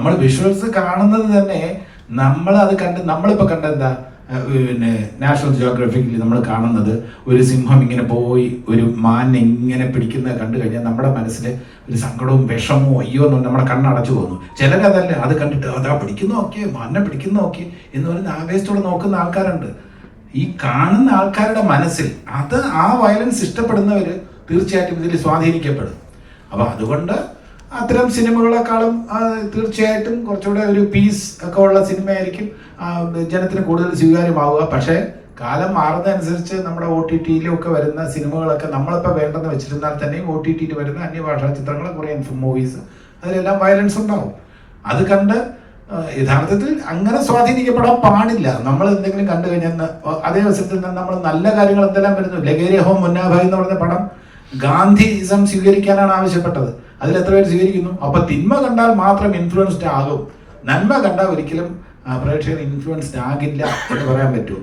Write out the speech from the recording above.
നമ്മൾ വിഷ്വൽസ് കാണുന്നത് തന്നെ നമ്മൾ അത് കണ്ട് നമ്മളിപ്പോൾ കണ്ട എന്താ പിന്നെ നാഷണൽ ജിയോഗ്രഫിക്കിൽ നമ്മൾ കാണുന്നത് ഒരു സിംഹം ഇങ്ങനെ പോയി ഒരു മാനിനെ ഇങ്ങനെ പിടിക്കുന്നത് കണ്ടു കഴിഞ്ഞാൽ നമ്മുടെ മനസ്സിൽ ഒരു സങ്കടവും വിഷമവും അയ്യോ എന്ന് നമ്മുടെ കണ്ണടച്ചു പോകുന്നു. ചിലരതല്ല, അത് കണ്ടിട്ട് അതാ പിടിക്കുന്നു നോക്കിയേ, മാനിനെ പിടിക്കുന്നു നോക്കി എന്ന് പറയുന്ന ആവേശത്തോടെ നോക്കുന്ന ആൾക്കാരുണ്ട്. ഈ കാണുന്ന ആൾക്കാരുടെ മനസ്സിൽ അത് ആ വയലൻസ് ഇഷ്ടപ്പെടുന്നവർ തീർച്ചയായിട്ടും ഇതിൽ സ്വാധീനിക്കപ്പെടും. അപ്പോൾ അതുകൊണ്ട് അത്തരം സിനിമകളെക്കാളും തീർച്ചയായിട്ടും കുറച്ചുകൂടെ ഒരു പീസ് ഒക്കെ ഉള്ള സിനിമയായിരിക്കും ജനത്തിന് കൂടുതൽ സ്വീകാര്യമാവുക. പക്ഷേ കാലം മാറുന്നതനുസരിച്ച് നമ്മുടെ OTT-യിലും ഒക്കെ വരുന്ന സിനിമകളൊക്കെ നമ്മളിപ്പോൾ വേണ്ടെന്ന് വെച്ചിരുന്നാൽ തന്നെയും OTT-യിൽ വരുന്ന അന്യഭാഷാ ചിത്രങ്ങൾ, കൊറിയൻ മൂവീസ്, അതിലെല്ലാം വയലൻസ് ഉണ്ടാവും. അത് കണ്ട് യഥാർത്ഥത്തിൽ അങ്ങനെ സ്വാധീനിക്കപ്പെടാൻ പാടില്ല. നമ്മൾ എന്തെങ്കിലും കണ്ടു കഴിഞ്ഞാൽ അതേ അവസരത്തിൽ നമ്മൾ നല്ല കാര്യങ്ങൾ എന്തെല്ലാം വരുന്നു. ലഗേരിയ ഹോം മുന്നാഭായ് എന്ന് പറഞ്ഞ പടം ഗാന്ധിസം സ്വീകരിക്കാനാണ് ആവശ്യപ്പെട്ടത്. അതിൽ എത്ര പേര് സ്വീകരിക്കുന്നു? അപ്പൊ തിന്മ കണ്ടാൽ മാത്രം ഇൻഫ്ലുവൻസ്ഡ് ആകും, നന്മ കണ്ടാൽ ഒരിക്കലും പ്രേക്ഷകർ ഇൻഫ്ലുവൻസ്ഡ് ആകില്ല എന്ന് പറയാൻ പറ്റുമോ?